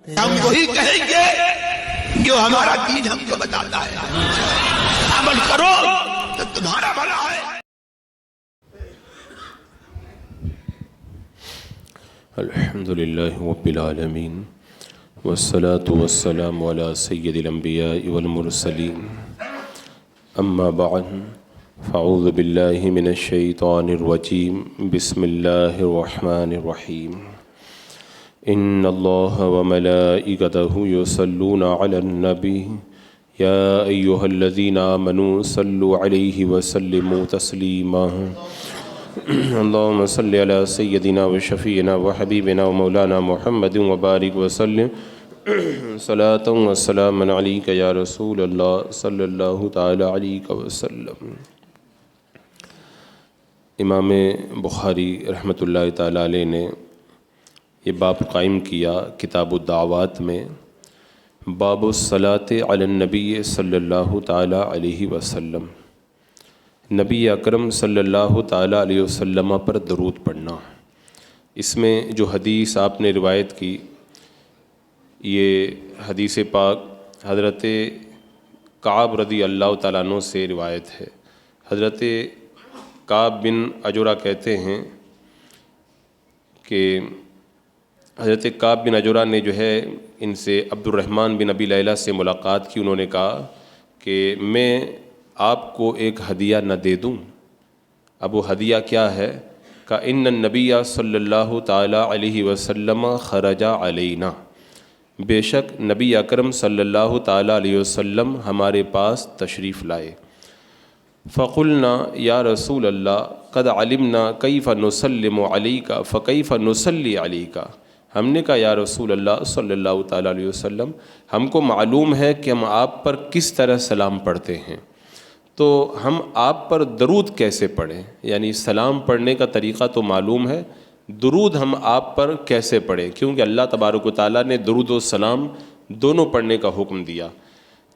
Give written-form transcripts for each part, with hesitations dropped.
ہم وہی کہیں گے جو ہمارا دین ہم کو بتاتا ہے، عمل کرو تو تمہارا بھلا ہے۔ الحمدللہ رب العالمین والصلاة والسلام علی سید الانبیاء والمرسلین، اما بعد فاعوذ باللہ من الشیطان الرجیم، بسم اللہ الرحمن الرحیم۔ ان اللہ وملائکتہ یصلون علی النبی یا ایہا الذین آمنوا صلوا علیہ وسلموا تسلیما۔ اللہم صلی علی سیدنا و شفیعنا و حبیبنا و مولانا محمد وبارک وسلم صلاۃ و سلام علیک یا رسول اللہ صلی اللہ تعالی علیہ وسلم۔ امام بخاری رحمۃ اللہ تعالی علیہ نے یہ باب قائم کیا کتاب الدعوات میں، باب الصلاۃ علی النبی صلی اللہ تعالی علیہ وسلم، نبی اکرم صلی اللہ تعالی علیہ وسلم پر درود پڑھنا۔ اس میں جو حدیث آپ نے روایت کی، یہ حدیث پاک حضرت کعب رضی اللہ تعالیٰ عنہ سے روایت ہے۔ حضرت کعب بن عجرہ کہتے ہیں کہ حضرت کعب بن عجرہ نے جو ہے ان سے عبد الرحمن بن ابی لیلہ سے ملاقات کی۔ انہوں نے کہا کہ میں آپ کو ایک ہدیہ نہ دے دوں؟ اب وہ ہدیہ کیا ہے؟ کہ ان النبی صلی اللہ تعالی علیہ وسلم خرج علینا، بے شک نبی اکرم صلی اللہ تعالی علیہ وسلم ہمارے پاس تشریف لائے۔ فقلنا یا رسول اللہ قد علمنا کیف نسلم علیک فکیف نصلی علیک، ہم نے کہا یا رسول اللہ صلی اللہ تعالی علیہ وسلم ہم کو معلوم ہے کہ ہم آپ پر کس طرح سلام پڑھتے ہیں، تو ہم آپ پر درود کیسے پڑھیں؟ یعنی سلام پڑھنے کا طریقہ تو معلوم ہے، درود ہم آپ پر کیسے پڑھیں؟ کیونکہ اللہ تبارک و تعالیٰ نے درود و سلام دونوں پڑھنے کا حکم دیا۔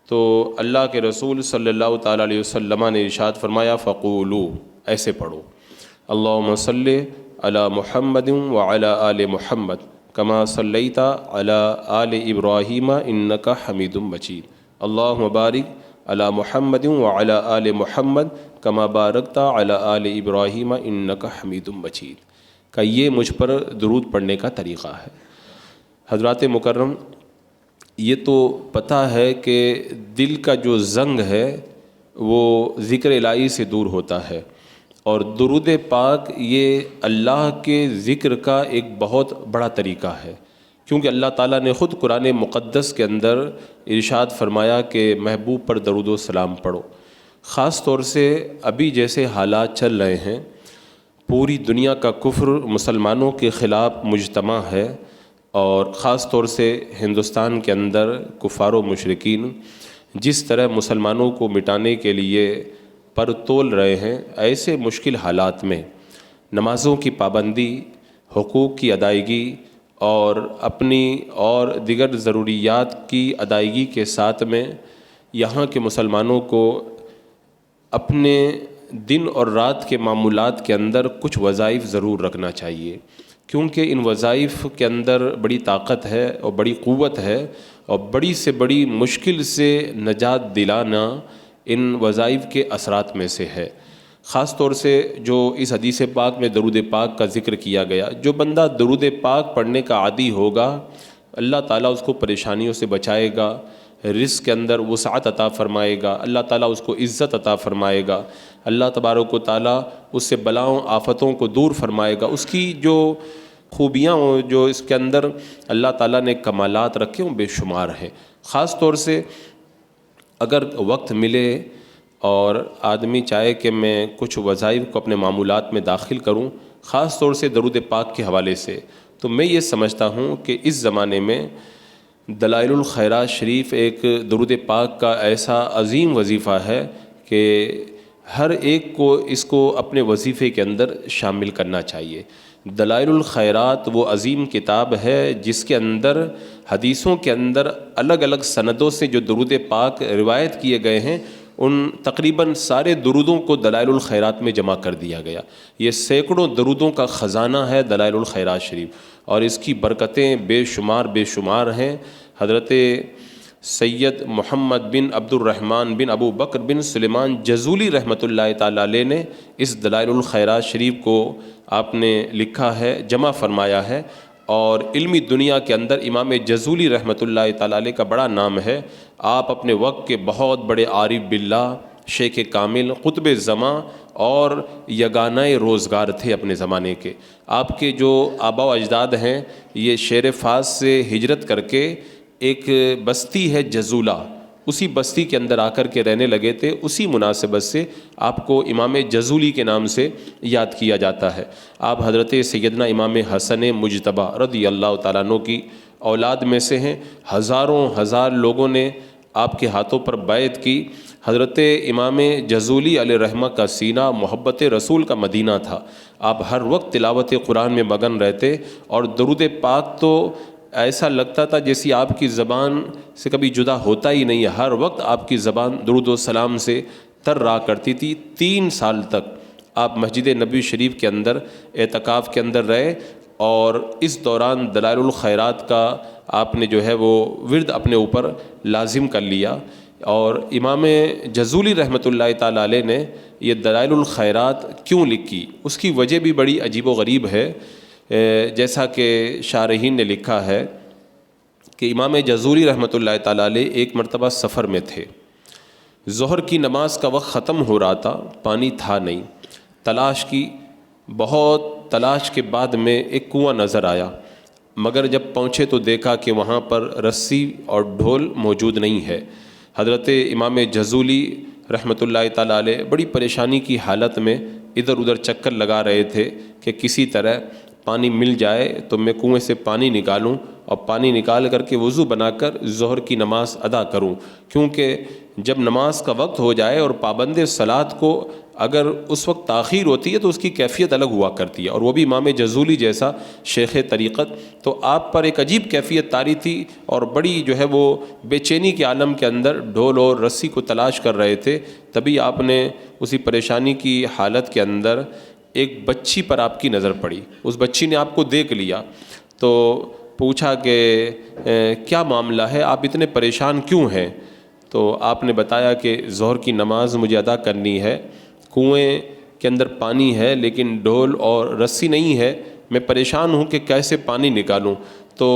تو اللہ کے رسول صلی اللہ تعالیٰ علیہ وسلم نے ارشاد فرمایا فقولو، ایسے پڑھو، اللہم صلی علی محمد وعلی آل محمد کما صلیت علی آل ابراہیم انک حمید مجید، اللہم بارک علی محمد وعلی آل محمد کما بارکت علی آل ابراہیم انک حمید مجید، کہ یہ مجھ پر درود پڑھنے کا طریقہ ہے۔ حضرات مکرم، یہ تو پتہ ہے کہ دل کا جو زنگ ہے وہ ذکر الہی سے دور ہوتا ہے، اور درود پاک یہ اللہ کے ذکر کا ایک بہت بڑا طریقہ ہے، کیونکہ اللہ تعالیٰ نے خود قرآن مقدس کے اندر ارشاد فرمایا کہ محبوب پر درود و سلام پڑھو۔ خاص طور سے ابھی جیسے حالات چل رہے ہیں، پوری دنیا کا کفر مسلمانوں کے خلاف مجتمع ہے، اور خاص طور سے ہندوستان کے اندر کفار و مشرکین جس طرح مسلمانوں کو مٹانے کے لیے پر تول رہے ہیں، ایسے مشکل حالات میں نمازوں کی پابندی، حقوق کی ادائیگی اور اپنی اور دیگر ضروریات کی ادائیگی کے ساتھ میں یہاں کے مسلمانوں کو اپنے دن اور رات کے معمولات کے اندر کچھ وظائف ضرور رکھنا چاہیے، کیونکہ ان وظائف کے اندر بڑی طاقت ہے اور بڑی قوت ہے، اور بڑی سے بڑی مشکل سے نجات دلانا ان وظائف کے اثرات میں سے ہے۔ خاص طور سے جو اس حدیث پاک میں درود پاک کا ذکر کیا گیا، جو بندہ درود پاک پڑھنے کا عادی ہوگا اللہ تعالیٰ اس کو پریشانیوں سے بچائے گا، رزق کے اندر وسعت عطا فرمائے گا، اللہ تعالیٰ اس کو عزت عطا فرمائے گا، اللہ تبارک و تعالیٰ اس سے بلاؤں آفتوں کو دور فرمائے گا۔ اس کی جو خوبیاں ہوں، جو اس کے اندر اللہ تعالیٰ نے کمالات رکھے ہوں، بے شمار ہیں۔ خاص طور سے اگر وقت ملے اور آدمی چاہے کہ میں کچھ وظائف کو اپنے معمولات میں داخل کروں، خاص طور سے درود پاک کے حوالے سے، تو میں یہ سمجھتا ہوں کہ اس زمانے میں دلائل الخیرات شریف ایک درود پاک کا ایسا عظیم وظیفہ ہے کہ ہر ایک کو اس کو اپنے وظیفے کے اندر شامل کرنا چاہیے۔ دلائل الخیرات وہ عظیم کتاب ہے جس کے اندر حدیثوں کے اندر الگ الگ سندوں سے جو درود پاک روایت کیے گئے ہیں، ان تقریباً سارے درودوں کو دلائل الخیرات میں جمع کر دیا گیا۔ یہ سینکڑوں درودوں کا خزانہ ہے دلائل الخیرات شریف، اور اس کی برکتیں بے شمار ہیں۔ حضرت سید محمد بن عبد الرحمن بن ابو بکر بن سلیمان جزولی رحمۃ اللہ تعالیٰ علیہ نے اس دلائل الخیرات شریف کو آپ نے لکھا ہے، جمع فرمایا ہے، اور علمی دنیا کے اندر امام جزولی رحمۃ اللہ تعالیٰ علیہ کا بڑا نام ہے۔ آپ اپنے وقت کے بہت بڑے عارف باللہ، شیخ کامل، قطب زماں اور یگانہ روزگار تھے اپنے زمانے کے۔ آپ کے جو آبا و اجداد ہیں یہ شہر فاس سے ہجرت کر کے ایک بستی ہے جزولہ، اسی بستی کے اندر آ کر کے رہنے لگے تھے۔ اسی مناسبت سے آپ کو امام جزولی کے نام سے یاد کیا جاتا ہے۔ آپ حضرت سیدنا امام حسن مجتبیٰ رضی اللہ تعالیٰ عنہ کی اولاد میں سے ہیں۔ ہزار لوگوں نے آپ کے ہاتھوں پر بیعت کی۔ حضرت امام جزولی علیہ رحمہ کا سینہ محبت رسول کا مدینہ تھا۔ آپ ہر وقت تلاوت قرآن میں مگن رہتے، اور درود پاک تو ایسا لگتا تھا جیسی آپ کی زبان سے کبھی جدا ہوتا ہی نہیں ہے۔ ہر وقت آپ کی زبان درود و سلام سے تر رہا کرتی تھی۔ 3 سال تک آپ مسجد نبوی شریف کے اندر اعتکاف کے اندر رہے، اور اس دوران دلائل الخیرات کا آپ نے جو ہے وہ ورد اپنے اوپر لازم کر لیا۔ اور امام جزولی رحمۃ اللہ تعالیٰ علیہ نے یہ دلائل الخیرات کیوں لکھی، اس کی وجہ بھی بڑی عجیب و غریب ہے۔ جیسا کہ شارحین نے لکھا ہے کہ امام جزولی رحمۃ اللہ تعالیٰ علیہ ایک مرتبہ سفر میں تھے۔ ظہر کی نماز کا وقت ختم ہو رہا تھا، پانی تھا نہیں، تلاش کی، بہت تلاش کے بعد میں ایک کنواں نظر آیا، مگر جب پہنچے تو دیکھا کہ وہاں پر رسی اور ڈھول موجود نہیں ہے۔ حضرت امام جزولی رحمۃ اللہ تعالیٰ علیہ بڑی پریشانی کی حالت میں ادھر ادھر چکر لگا رہے تھے کہ کسی طرح پانی مل جائے تو میں کنویں سے پانی نکالوں، اور پانی نکال کر کے وضو بنا کر ظہر کی نماز ادا کروں، کیونکہ جب نماز کا وقت ہو جائے اور پابند صلاۃ کو اگر اس وقت تاخیر ہوتی ہے تو اس کی کیفیت الگ ہوا کرتی ہے، اور وہ بھی امام جزولی جیسا شیخ طریقت، تو آپ پر ایک عجیب کیفیت طاری تھی، اور بڑی جو ہے وہ بے چینی کے عالم کے اندر ڈھول اور رسی کو تلاش کر رہے تھے۔ تبھی آپ نے اسی پریشانی کی حالت کے اندر ایک بچی پر آپ کی نظر پڑی۔ اس بچی نے آپ کو دیکھ لیا تو پوچھا کہ کیا معاملہ ہے، آپ اتنے پریشان کیوں ہیں؟ تو آپ نے بتایا کہ ظہر کی نماز مجھے ادا کرنی ہے، کنویں کے اندر پانی ہے لیکن ڈھول اور رسی نہیں ہے، میں پریشان ہوں کہ کیسے پانی نکالوں۔ تو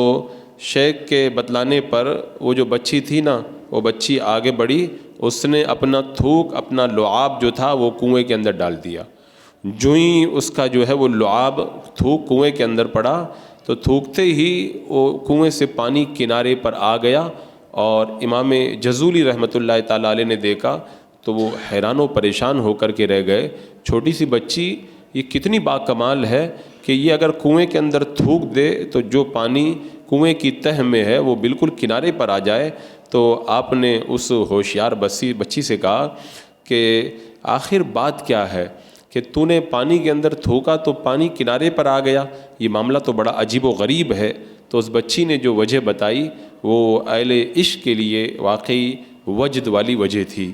شیخ کے بتلانے پر وہ جو بچی تھی نا، وہ بچی آگے بڑھی، اس نے اپنا تھوک، اپنا لعاب جو تھا وہ کنویں کے اندر ڈال دیا۔ جو ہی اس کا جو ہے وہ لعاب تھوک کنویں کے اندر پڑا تو تھوکتے ہی وہ کنویں سے پانی کنارے پر آ گیا، اور امام جزولی رحمۃ اللہ تعالیٰ علیہ نے دیکھا تو وہ حیران و پریشان ہو کر کے رہ گئے۔ چھوٹی سی بچی یہ کتنی باکمال ہے کہ یہ اگر کنویں کے اندر تھوک دے تو جو پانی کنویں کی تہ میں ہے وہ بالکل کنارے پر آ جائے۔ تو آپ نے اس ہوشیار بچی سے کہا کہ آخر بات کیا ہے کہ تو نے پانی کے اندر تھوکا تو پانی کنارے پر آ گیا، یہ معاملہ تو بڑا عجیب و غریب ہے۔ تو اس بچی نے جو وجہ بتائی وہ اہل عشق کے لیے واقعی وجد والی وجہ تھی۔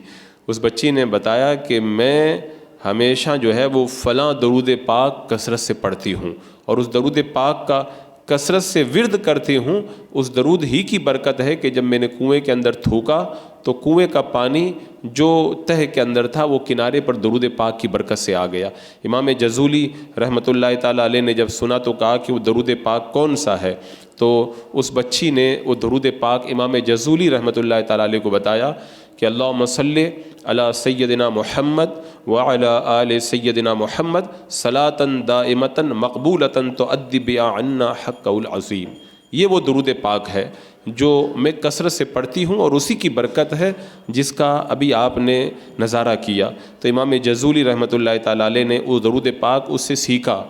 اس بچی نے بتایا کہ میں ہمیشہ جو ہے وہ فلاں درود پاک کثرت سے پڑھتی ہوں، اور اس درود پاک کا کثرت سے ورد کرتی ہوں، اس درود ہی کی برکت ہے کہ جب میں نے کنویں کے اندر تھوکا تو کنویں کا پانی جو تہ کے اندر تھا وہ کنارے پر درود پاک کی برکت سے آ گیا۔ امام جزولی رحمۃ اللہ تعالیٰ علیہ نے جب سنا تو کہا کہ وہ درود پاک کون سا ہے؟ تو اس بچی نے وہ درود پاک امام جزولی رحمۃ اللہ تعالیٰ علیہ کو بتایا کہ اللہم صلی علی سیدنا محمد وعلی آل سیدنا محمد صلاۃ دائمۃ مقبولۃ تؤدی بہا عنا حقہ العظیم۔ یہ وہ درود پاک ہے جو میں کثرت سے پڑھتی ہوں، اور اسی کی برکت ہے جس کا ابھی آپ نے نظارہ کیا۔ تو امام جزولی رحمۃ اللہ تعالیٰ علیہ نے وہ درود پاک اس سے سیکھا،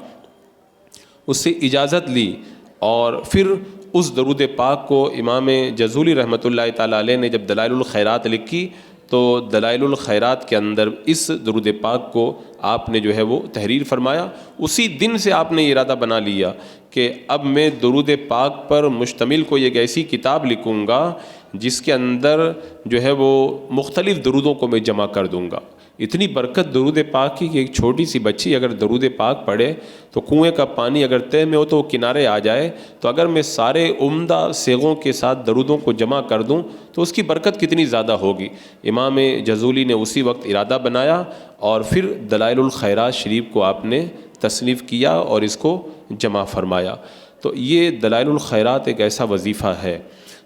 اس سے اجازت لی، اور پھر اس درود پاک کو امام جزولی رحمۃ اللہ تعالیٰ علیہ نے جب دلائل الخیرات لکھی تو دلائل الخیرات کے اندر اس درود پاک کو آپ نے جو ہے وہ تحریر فرمایا. اسی دن سے آپ نے یہ ارادہ بنا لیا کہ اب میں درود پاک پر مشتمل کوئی ایک ایسی کتاب لکھوں گا جس کے اندر جو ہے وہ مختلف درودوں کو میں جمع کر دوں گا. اتنی برکت درود پاک کی کہ ایک چھوٹی سی بچی اگر درود پاک پڑھے تو کنویں کا پانی اگر تہہ میں ہو تو وہ کنارے آ جائے. تو اگر میں سارے عمدہ صیغوں کے ساتھ درودوں کو جمع کر دوں تو اس کی برکت کتنی زیادہ ہوگی. امام جزولی نے اسی وقت ارادہ بنایا اور پھر دلائل الخیرات شریف کو آپ نے تصنیف کیا اور اس کو جمع فرمایا. تو یہ دلائل الخیرات ایک ایسا وظیفہ ہے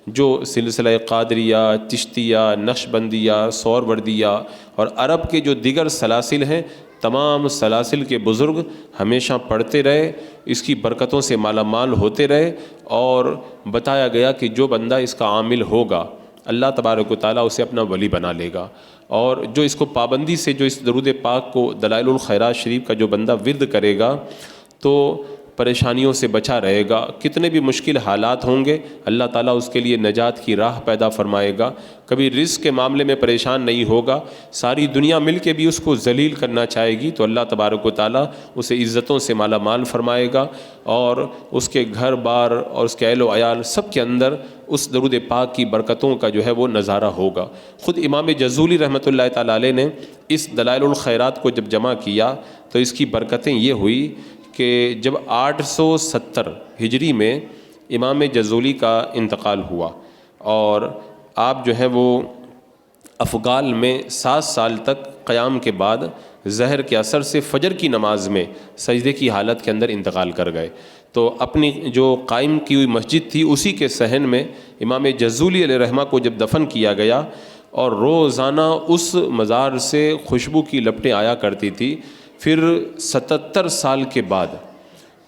جو سلسلہ قادریہ، چشتیہ، نقشبندیہ، سہروردیہ اور عرب کے جو دیگر سلاسل ہیں، تمام سلاسل کے بزرگ ہمیشہ پڑھتے رہے، اس کی برکتوں سے مالا مال ہوتے رہے. اور بتایا گیا کہ جو بندہ اس کا عامل ہوگا اللہ تبارک و تعالیٰ اسے اپنا ولی بنا لے گا. اور جو اس کو پابندی سے جو اس درود پاک کو دلائل الخیرات شریف کا جو بندہ ورد کرے گا تو پریشانیوں سے بچا رہے گا. کتنے بھی مشکل حالات ہوں گے اللہ تعالیٰ اس کے لیے نجات کی راہ پیدا فرمائے گا. کبھی رزق کے معاملے میں پریشان نہیں ہوگا. ساری دنیا مل کے بھی اس کو ذلیل کرنا چاہے گی تو اللہ تبارک و تعالیٰ اسے عزتوں سے مالا مال فرمائے گا اور اس کے گھر بار اور اس کے اہل و عیال سب کے اندر اس درود پاک کی برکتوں کا جو ہے وہ نظارہ ہوگا. خود امام جزولی رحمۃ اللہ تعالیٰ علیہ نے اس دلائل الخیرات کو جب جمع کیا تو اس کی برکتیں یہ ہوئی کہ جب 870 ہجری میں امام جزولی کا انتقال ہوا اور آپ جو ہے وہ افغال میں 7 سال تک قیام کے بعد زہر کے اثر سے فجر کی نماز میں سجدے کی حالت کے اندر انتقال کر گئے. تو اپنی جو قائم کی ہوئی مسجد تھی اسی کے صحن میں امام جزولی علیہ رحمہ کو جب دفن کیا گیا اور روزانہ اس مزار سے خوشبو کی لپٹیں آیا کرتی تھی. پھر 77 سال کے بعد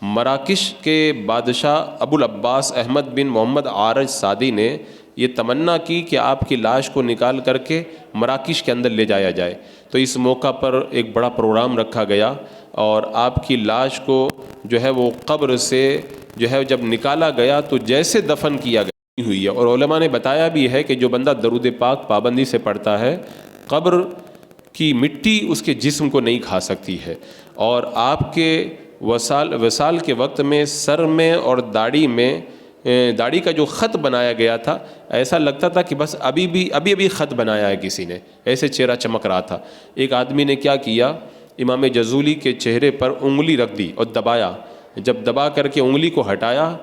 مراکش کے بادشاہ ابو العباس احمد بن محمد عارج سعدی نے یہ تمنا کی کہ آپ کی لاش کو نکال کر کے مراکش کے اندر لے جایا جائے. تو اس موقع پر ایک بڑا پروگرام رکھا گیا اور آپ کی لاش کو جو ہے وہ قبر سے جو ہے جب نکالا گیا تو جیسے دفن کیا گیا ہوئی ہے. اور علماء نے بتایا بھی ہے کہ جو بندہ درود پاک پابندی سے پڑھتا ہے قبر کی مٹی اس کے جسم کو نہیں کھا سکتی ہے. اور آپ کے وصال کے وقت میں سر میں اور داڑھی کا جو خط بنایا گیا تھا ایسا لگتا تھا کہ بس ابھی خط بنایا ہے کسی نے، ایسے چہرہ چمک رہا تھا. ایک آدمی نے کیا کیا، امام جزولی کے چہرے پر انگلی رکھ دی اور دبایا. جب دبا کر کے انگلی کو ہٹایا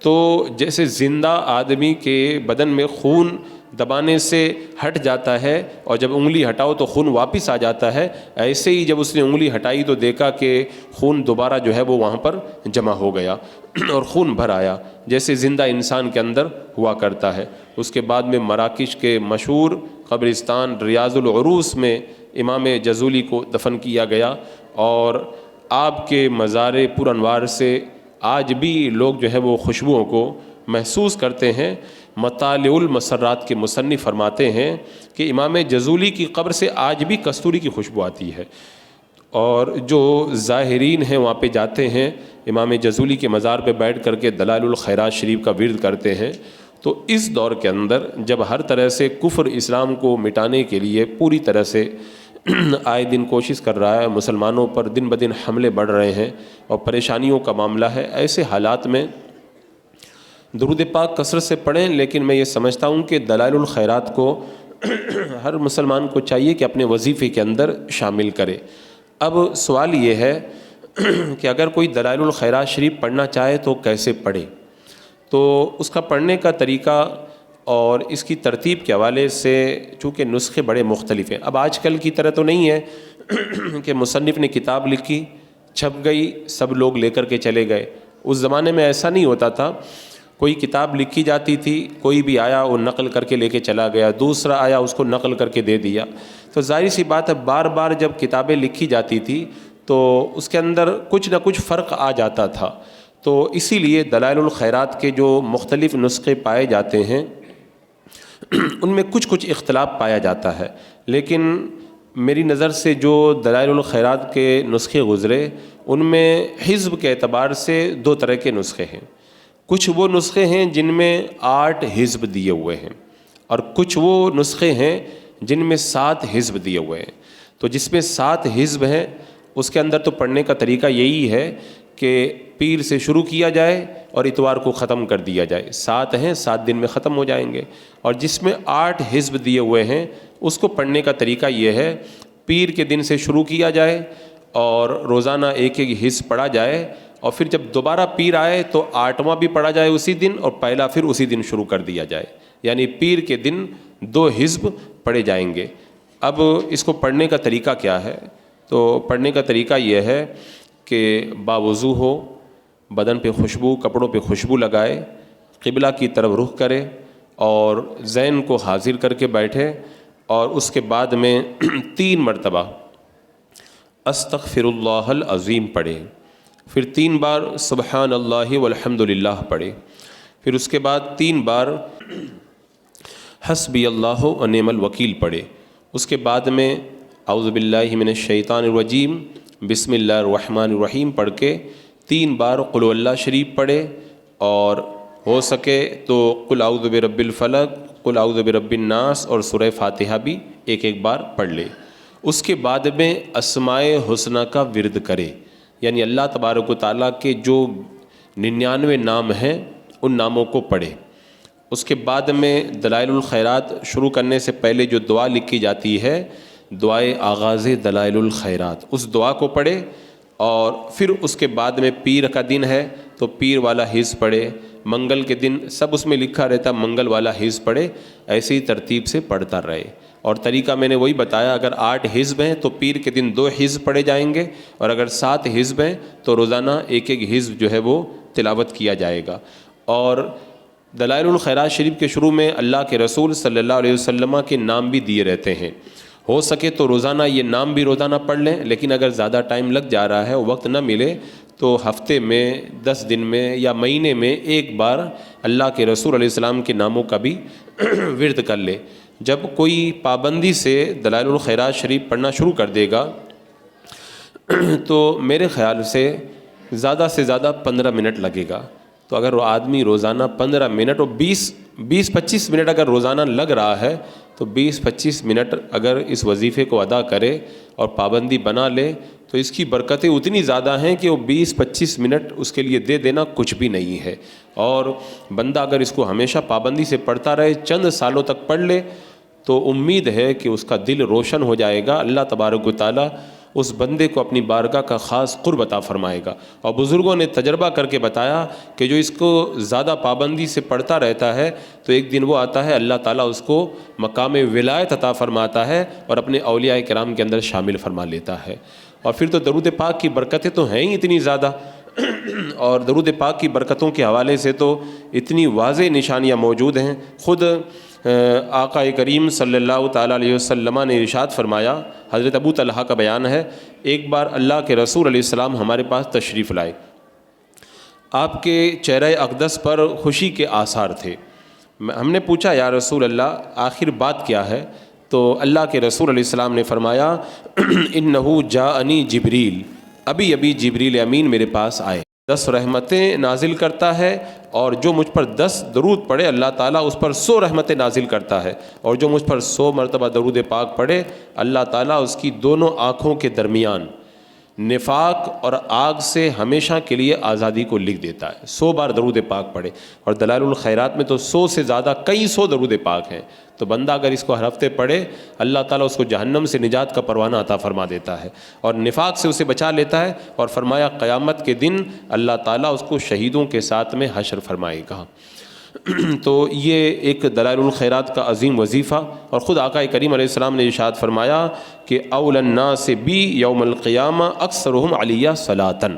تو جیسے زندہ آدمی کے بدن میں خون دبانے سے ہٹ جاتا ہے اور جب انگلی ہٹاؤ تو خون واپس آ جاتا ہے، ایسے ہی جب اس نے انگلی ہٹائی تو دیکھا کہ خون دوبارہ جو ہے وہ وہاں پر جمع ہو گیا اور خون بھر آیا جیسے زندہ انسان کے اندر ہوا کرتا ہے. اس کے بعد میں مراکش کے مشہور قبرستان ریاض العروس میں امام جزولی کو دفن کیا گیا اور آپ کے مزار پر انوار سے آج بھی لوگ جو ہے وہ خوشبوؤں کو محسوس کرتے ہیں. مطالع المسرات کے مصنف فرماتے ہیں کہ امام جزولی کی قبر سے آج بھی کستوری کی خوشبو آتی ہے اور جو زائرین ہیں وہاں پہ جاتے ہیں امام جزولی کے مزار پہ بیٹھ کر کے دلائل الخیرات شریف کا ورد کرتے ہیں. تو اس دور کے اندر جب ہر طرح سے کفر اسلام کو مٹانے کے لیے پوری طرح سے آئے دن کوشش کر رہا ہے، مسلمانوں پر دن بدن حملے بڑھ رہے ہیں اور پریشانیوں کا معاملہ ہے، ایسے حالات میں درود پاک کثرت سے پڑھیں. لیکن میں یہ سمجھتا ہوں کہ دلائل الخیرات کو ہر مسلمان کو چاہیے کہ اپنے وظیفے کے اندر شامل کرے. اب سوال یہ ہے کہ اگر کوئی دلائل الخیرات شریف پڑھنا چاہے تو کیسے پڑھے؟ تو اس کا پڑھنے کا طریقہ اور اس کی ترتیب کے حوالے سے چونکہ نسخے بڑے مختلف ہیں. اب آج کل کی طرح تو نہیں ہے کہ مصنف نے کتاب لکھی، چھپ گئی، سب لوگ لے کر کے چلے گئے. اس زمانے میں ایسا نہیں ہوتا تھا. کوئی کتاب لکھی جاتی تھی، کوئی بھی آیا وہ نقل کر کے لے کے چلا گیا، دوسرا آیا اس کو نقل کر کے دے دیا. تو ظاہر سی بات ہے بار بار جب کتابیں لکھی جاتی تھی تو اس کے اندر کچھ نہ کچھ فرق آ جاتا تھا. تو اسی لیے دلائل الخیرات کے جو مختلف نسخے پائے جاتے ہیں ان میں کچھ اختلاف پایا جاتا ہے. لیکن میری نظر سے جو دلائل الخیرات کے نسخے گزرے ان میں حزب کے اعتبار سے 2 طرح کے نسخے ہیں. کچھ وہ نسخے ہیں جن میں 8 حزب دیے ہوئے ہیں اور کچھ وہ نسخے ہیں جن میں 7 حزب دیے ہوئے ہیں. تو جس میں 7 حزب ہیں اس کے اندر تو پڑھنے کا طریقہ یہی ہے کہ پیر سے شروع کیا جائے اور اتوار کو ختم کر دیا جائے. 7 ہیں، 7 دن میں ختم ہو جائیں گے. اور جس میں 8 حزب دیے ہوئے ہیں اس کو پڑھنے کا طریقہ یہ ہے، پیر کے دن سے شروع کیا جائے اور روزانہ ایک ایک حزب پڑھا جائے، اور پھر جب دوبارہ پیر آئے تو 8واں بھی پڑھا جائے اسی دن، اور پہلا پھر اسی دن شروع کر دیا جائے. یعنی پیر کے دن 2 حزب پڑھے جائیں گے. اب اس کو پڑھنے کا طریقہ کیا ہے؟ تو پڑھنے کا طریقہ یہ ہے کہ باوضو ہو، بدن پہ خوشبو، کپڑوں پہ خوشبو لگائے، قبلہ کی طرف رخ کرے اور ذہن کو حاضر کر کے بیٹھے، اور اس کے بعد میں 3 مرتبہ استغفر اللہ العظیم پڑھے، پھر 3 بار سبحان اللہ والحمد للہ پڑھے، پھر اس کے بعد 3 بار حسبی اللہ ونعم الوکیل پڑھے. اس کے بعد میں اعوذ باللہ من الشیطان الرجیم بسم اللہ الرحمن الرحیم پڑھ کے 3 بار قل هو اللہ شریف پڑھے، اور ہو سکے تو قل اعوذ برب الفلق، قل اعوذ برب الناس اور سورہ فاتحہ بھی ایک بار پڑھ لے. اس کے بعد میں اسماء حسنہ کا ورد کرے، یعنی اللہ تبارک و تعالیٰ کے جو 99 نام ہیں ان ناموں کو پڑھے. اس کے بعد میں دلائل الخیرات شروع کرنے سے پہلے جو دعا لکھی جاتی ہے، دعائے آغاز دلائل الخیرات، اس دعا کو پڑھے. اور پھر اس کے بعد میں پیر کا دن ہے تو پیر والا حزب پڑھے، منگل کے دن سب اس میں لکھا رہتا منگل والا حزب پڑھے. ایسی ہی ترتیب سے پڑھتا رہے. اور طریقہ میں نے وہی بتایا، اگر 8 حزب ہیں تو پیر کے دن 2 حزب پڑھے جائیں گے، اور اگر 7 حزب ہیں تو روزانہ ایک حزب جو ہے وہ تلاوت کیا جائے گا. اور دلائل الخیرات شریف کے شروع میں اللہ کے رسول صلی اللہ علیہ وسلم کے نام بھی دیے رہتے ہیں. ہو سکے تو روزانہ یہ نام بھی روزانہ پڑھ لیں، لیکن اگر زیادہ ٹائم لگ جا رہا ہے، وقت نہ ملے، تو ہفتے میں 10 دن میں یا مہینے میں 1 بار اللہ کے رسول علیہ السلام کے ناموں کا بھی ورد کر لے. جب کوئی پابندی سے دلائل الخیرات شریف پڑھنا شروع کر دے گا تو میرے خیال سے زیادہ 15 منٹ لگے گا. تو اگر وہ آدمی روزانہ 15 منٹ اور 20-25 منٹ اگر روزانہ لگ رہا ہے تو 20-25 منٹ اگر اس وظیفے کو ادا کرے اور پابندی بنا لے تو اس کی برکتیں اتنی زیادہ ہیں کہ وہ 20-25 منٹ اس کے لیے دے دینا کچھ بھی نہیں ہے. اور بندہ اگر اس کو ہمیشہ پابندی سے پڑھتا رہے، چند سالوں تک پڑھ لے، تو امید ہے کہ اس کا دل روشن ہو جائے گا. اللہ تبارک و تعالیٰ اس بندے کو اپنی بارگاہ کا خاص قرب عطا فرمائے گا. اور بزرگوں نے تجربہ کر کے بتایا کہ جو اس کو زیادہ پابندی سے پڑھتا رہتا ہے تو ایک دن وہ آتا ہے اللہ تعالیٰ اس کو مقام ولایت عطا فرماتا ہے اور اپنے اولیاء کرام کے اندر شامل فرما لیتا ہے. اور پھر تو درود پاک کی برکتیں تو ہیں ہی اتنی زیادہ، اور درود پاک کی برکتوں کے حوالے سے تو اتنی واضح نشانیاں موجود ہیں. خود آقا کریم صلی اللہ تعالیٰ علیہ وسلم نے ارشاد فرمایا، حضرت ابو طلحہ کا بیان ہے، ایک بار اللہ کے رسول علیہ السلام ہمارے پاس تشریف لائے. آپ کے چہرہ اقدس پر خوشی کے آثار تھے. ہم نے پوچھا یا رسول اللہ آخر بات کیا ہے؟ تو اللہ کے رسول علیہ السلام نے فرمایا انہو جاءنی جبریل، ابھی جبریل امین میرے پاس آئے، 10 رحمتیں نازل کرتا ہے، اور جو مجھ پر 10 درود پڑھے اللہ تعالیٰ اس پر 100 رحمتیں نازل کرتا ہے، اور جو مجھ پر 100 مرتبہ درود پاک پڑھے اللہ تعالیٰ اس کی دونوں آنکھوں کے درمیان نفاق اور آگ سے ہمیشہ کے لیے آزادی کو لکھ دیتا ہے. 100 بار درود پاک پڑھے. اور دلائل الخیرات میں تو 100 سے زیادہ کئی 100 درود پاک ہیں. تو بندہ اگر اس کو ہر ہفتے پڑھے اللہ تعالیٰ اس کو جہنم سے نجات کا پروانہ عطا فرما دیتا ہے اور نفاق سے اسے بچا لیتا ہے. اور فرمایا قیامت کے دن اللہ تعالیٰ اس کو شہیدوں کے ساتھ میں حشر فرمائے گا. تو یہ ایک دلائل الخیرات کا عظیم وظیفہ. اور خود آقا کریم علیہ السلام نے ارشاد فرمایا کہ اول الناس بی یوم القیامہ اکثرہم علیہ صلاۃً،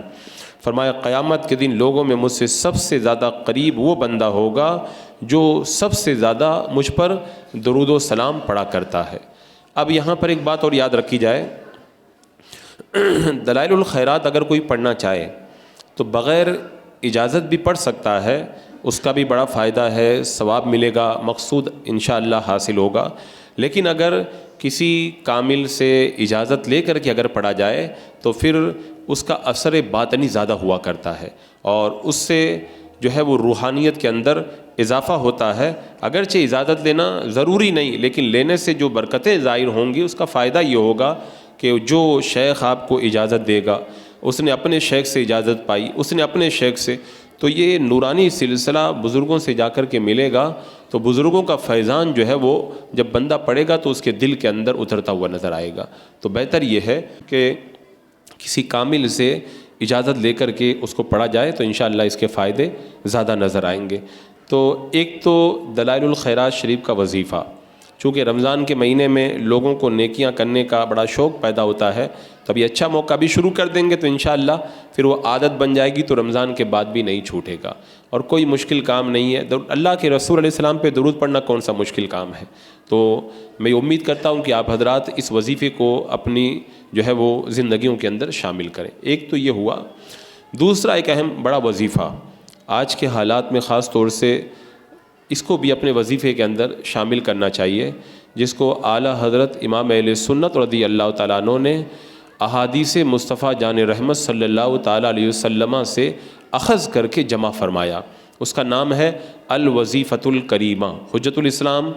فرمایا قیامت کے دن لوگوں میں مجھ سے سب سے زیادہ قریب وہ بندہ ہوگا جو سب سے زیادہ مجھ پر درود و سلام پڑھا کرتا ہے. اب یہاں پر ایک بات اور یاد رکھی جائے، دلائل الخیرات اگر کوئی پڑھنا چاہے تو بغیر اجازت بھی پڑھ سکتا ہے، اس کا بھی بڑا فائدہ ہے، ثواب ملے گا، مقصود انشاءاللہ حاصل ہوگا. لیکن اگر کسی کامل سے اجازت لے کر کے اگر پڑھا جائے تو پھر اس کا اثر باطنی زیادہ ہوا کرتا ہے، اور اس سے جو ہے وہ روحانیت کے اندر اضافہ ہوتا ہے. اگرچہ اجازت لینا ضروری نہیں، لیکن لینے سے جو برکتیں ظاہر ہوں گی اس کا فائدہ یہ ہوگا کہ جو شیخ آپ کو اجازت دے گا اس نے اپنے شیخ سے اجازت پائی، اس نے اپنے شیخ سے، تو یہ نورانی سلسلہ بزرگوں سے جا کر کے ملے گا. تو بزرگوں کا فیضان جو ہے وہ جب بندہ پڑھے گا تو اس کے دل کے اندر اترتا ہوا نظر آئے گا. تو بہتر یہ ہے کہ کسی کامل سے اجازت لے کر کے اس کو پڑھا جائے تو انشاءاللہ اس کے فائدے زیادہ نظر آئیں گے. تو ایک تو دلائل الخیرات شریف کا وظیفہ، چونکہ رمضان کے مہینے میں لوگوں کو نیکیاں کرنے کا بڑا شوق پیدا ہوتا ہے، تو ابھی اچھا موقع بھی شروع کر دیں گے تو انشاءاللہ پھر وہ عادت بن جائے گی، تو رمضان کے بعد بھی نہیں چھوٹے گا. اور کوئی مشکل کام نہیں ہے، اللہ کے رسول علیہ السلام پہ درود پڑھنا کون سا مشکل کام ہے. تو میں امید کرتا ہوں کہ آپ حضرات اس وظیفے کو اپنی جو ہے وہ زندگیوں کے اندر شامل کریں. ایک تو یہ ہوا. دوسرا ایک اہم بڑا وظیفہ آج کے حالات میں خاص طور سے اس کو بھی اپنے وظیفے کے اندر شامل کرنا چاہیے، جس کو اعلیٰ حضرت امام اہل سنت رضی اللہ تعالیٰ عنہ نے احادیث مصطفیٰ جان رحمت صلی اللہ تعالیٰ علیہ وسلم سے اخذ کر کے جمع فرمایا. اس کا نام ہے الوظیفۃ الکریمہ. حجت الاسلام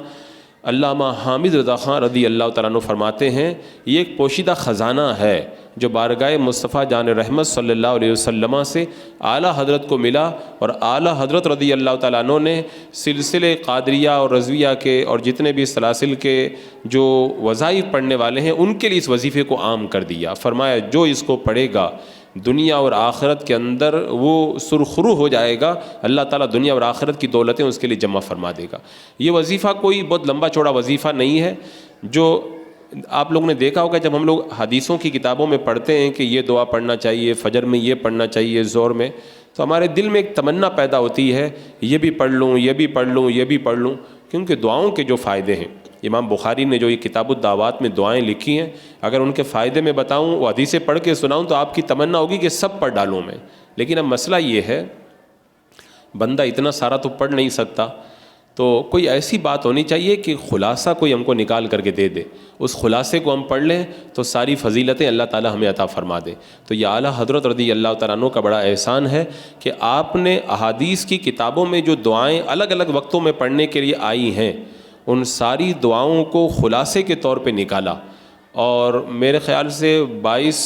علامہ حامد رضا خان رضی اللہ تعالیٰ عنہ فرماتے ہیں یہ ایک پوشیدہ خزانہ ہے جو بارگاہ مصطفیٰ جان رحمت صلی اللہ علیہ وسلم سے اعلیٰ حضرت کو ملا، اور اعلیٰ حضرت رضی اللہ تعالیٰ عنہ نے سلسلے قادریہ اور رضویہ کے اور جتنے بھی سلاسل کے جو وظائف پڑھنے والے ہیں ان کے لیے اس وظیفے کو عام کر دیا. فرمایا جو اس کو پڑھے گا دنیا اور آخرت کے اندر وہ سرخرو ہو جائے گا، اللہ تعالیٰ دنیا اور آخرت کی دولتیں اس کے لیے جمع فرما دے گا. یہ وظیفہ کوئی بہت لمبا چوڑا وظیفہ نہیں ہے. جو آپ لوگوں نے دیکھا ہوگا جب ہم لوگ حدیثوں کی کتابوں میں پڑھتے ہیں کہ یہ دعا پڑھنا چاہیے، فجر میں یہ پڑھنا چاہیے، ظہر میں، تو ہمارے دل میں ایک تمنا پیدا ہوتی ہے یہ بھی پڑھ لوں، یہ بھی پڑھ لوں، یہ بھی پڑھ لوں، کیونکہ دعاؤں کے جو فائدے ہیں، امام بخاری نے جو یہ کتاب الدعوات میں دعائیں لکھی ہیں، اگر ان کے فائدے میں بتاؤں، وہ حدیثیں پڑھ کے سناؤں تو آپ کی تمنا ہوگی کہ سب پڑھ ڈالوں میں. لیکن اب مسئلہ یہ ہے بندہ اتنا سارا تو پڑھ نہیں سکتا، تو کوئی ایسی بات ہونی چاہیے کہ خلاصہ کوئی ہم کو نکال کر کے دے دے، اس خلاصے کو ہم پڑھ لیں تو ساری فضیلتیں اللہ تعالیٰ ہمیں عطا فرما دے. تو یہ اعلیٰ حضرت رضی اللہ تعالیٰ عنہ کا بڑا احسان ہے کہ آپ نے احادیث کی کتابوں میں جو دعائیں الگ الگ وقتوں میں پڑھنے کے لیے آئی ہیں ان ساری دعاؤں کو خلاصے کے طور پہ نکالا، اور میرے خیال سے 22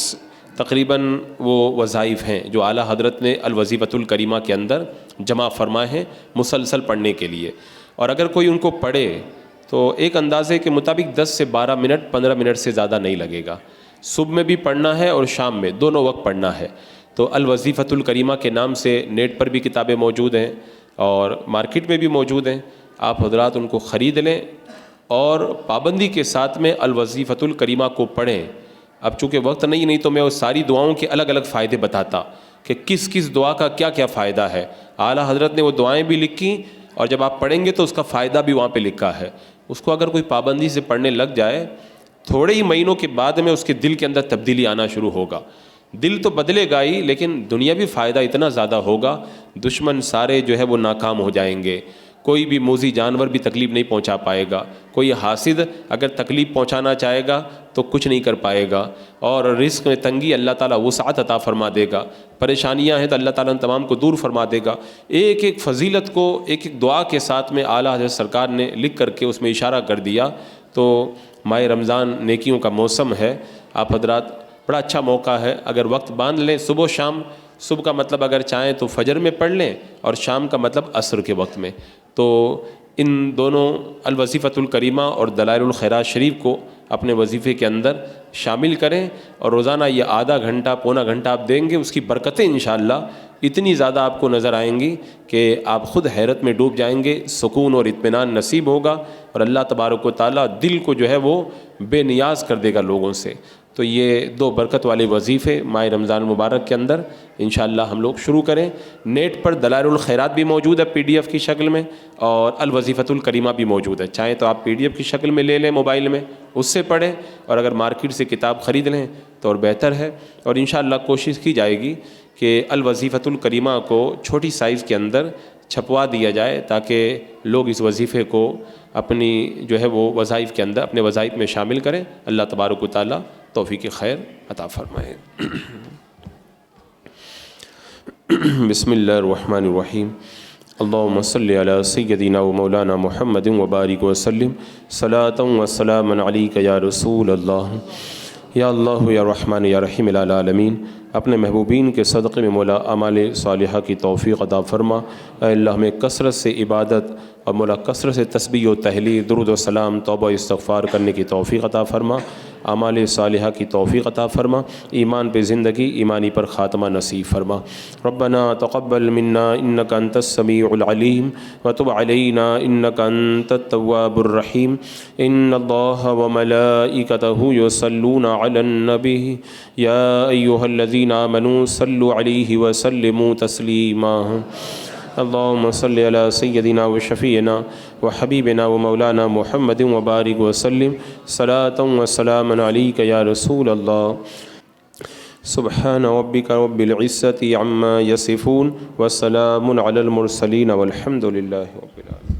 تقریباً وہ وظائف ہیں جو اعلیٰ حضرت نے الوظیفۃ الکریمہ کے اندر جمع فرمائے ہیں مسلسل پڑھنے کے لیے. اور اگر کوئی ان کو پڑھے تو ایک اندازے کے مطابق 10 سے 12 منٹ 15 منٹ سے زیادہ نہیں لگے گا. صبح میں بھی پڑھنا ہے اور شام میں، دونوں وقت پڑھنا ہے. تو الوظیفۃ الکریمہ کے نام سے نیٹ پر بھی کتابیں موجود ہیں اور مارکیٹ میں بھی موجود ہیں. آپ حضرات ان کو خرید لیں اور پابندی کے ساتھ میں الوظیفۃ الکریمہ کو پڑھیں. اب چونکہ وقت نہیں تو میں وہ ساری دعاؤں کے الگ الگ فائدے بتاتا کہ کس کس دعا کا کیا کیا فائدہ ہے. اعلیٰ حضرت نے وہ دعائیں بھی لکھی اور جب آپ پڑھیں گے تو اس کا فائدہ بھی وہاں پہ لکھا ہے. اس کو اگر کوئی پابندی سے پڑھنے لگ جائے تھوڑے ہی مہینوں کے بعد میں اس کے دل کے اندر تبدیلی آنا شروع ہوگا. دل تو بدلے گا ہی لیکن دنیاوی فائدہ اتنا زیادہ ہوگا، دشمن سارے جو ہے وہ ناکام ہو جائیں گے، کوئی بھی موذی جانور بھی تکلیف نہیں پہنچا پائے گا، کوئی حاسد اگر تکلیف پہنچانا چاہے گا تو کچھ نہیں کر پائے گا، اور رزق میں تنگی اللہ تعالیٰ وسعت عطا فرما دے گا، پریشانیاں ہیں تو اللہ تعالیٰ ان تمام کو دور فرما دے گا. ایک ایک فضیلت کو ایک ایک دعا کے ساتھ میں اعلیٰ حضرت سرکار نے لکھ کر کے اس میں اشارہ کر دیا. تو ماہ رمضان نیکیوں کا موسم ہے، آپ حضرات بڑا اچھا موقع ہے، اگر وقت باندھ لیں صبح و شام. صبح کا مطلب اگر چاہیں تو فجر میں پڑھ لیں اور شام کا مطلب عصر کے وقت میں. تو ان دونوں الوظیفۃ الکریمہ اور دلائل الخیرات شریف کو اپنے وظیفے کے اندر شامل کریں اور روزانہ یہ آدھا گھنٹہ پونا گھنٹہ آپ دیں گے، اس کی برکتیں انشاءاللہ اتنی زیادہ آپ کو نظر آئیں گی کہ آپ خود حیرت میں ڈوب جائیں گے، سکون اور اطمینان نصیب ہوگا اور اللہ تبارک و تعالیٰ دل کو جو ہے وہ بے نیاز کر دے گا لوگوں سے. تو یہ دو برکت والے وظیفے ماہ رمضان مبارک کے اندر انشاءاللہ ہم لوگ شروع کریں. نیٹ پر دلائل الخیرات بھی موجود ہے PDF کی شکل میں اور الوظیفۃ الکریمہ بھی موجود ہے، چاہیں تو آپ PDF کی شکل میں لے لیں موبائل میں، اس سے پڑھیں، اور اگر مارکیٹ سے کتاب خرید لیں تو اور بہتر ہے. اور انشاءاللہ کوشش کی جائے گی کہ الوظیفۃ الکریمہ کو چھوٹی سائز کے اندر چھپوا دیا جائے تاکہ لوگ اس وظیفے کو اپنی جو ہے وہ وظائف کے اندر اپنے وظائف میں شامل کریں. اللہ تبارک و تعالیٰ توفیق خیر عطا فرمائے. بسم اللہ الرحمن الرحیم اللہم صلی علی سیدنا و مولانا محمد وبارک وسلم صلاۃ و سلام علیک یا رسول اللہ یا اللہ یا رحمان یا رحیم العالمین۔ اپنے محبوبین کے صدقے میں مولا اعمال صالحہ کی توفیق عطا فرما۔ اے اللہ ہمیں کثرت سے عبادت اور مولا کثرت سے تسبیح و تحلیل، درود و سلام، توبہ استغفار کرنے کی توفیق عطا فرما، اعمال صالحہ کی توفیق عطا فرما، ایمان پہ زندگی، ایمانی پر خاتمہ نصیب فرما۔ ربنا تقبل منا انک انت السمیع العلیم وتب علینا انک انت التواب الرحیم۔ ان اللہ وملائکتہ یصلون علی النبی یا ایہا الذین آمنوا صلوا علیہ وسلموا تسلیما۔ اللہم صلی علی سیدنا و شفیعنا و حبیبنا و مولانا محمد وبارک وسلم صلاۃ و سلام علیک یا رسول اللہ۔ سبحان ربک رب العزة عما یصفون وسلام علی المرسلین والحمد للہ رب العالمین۔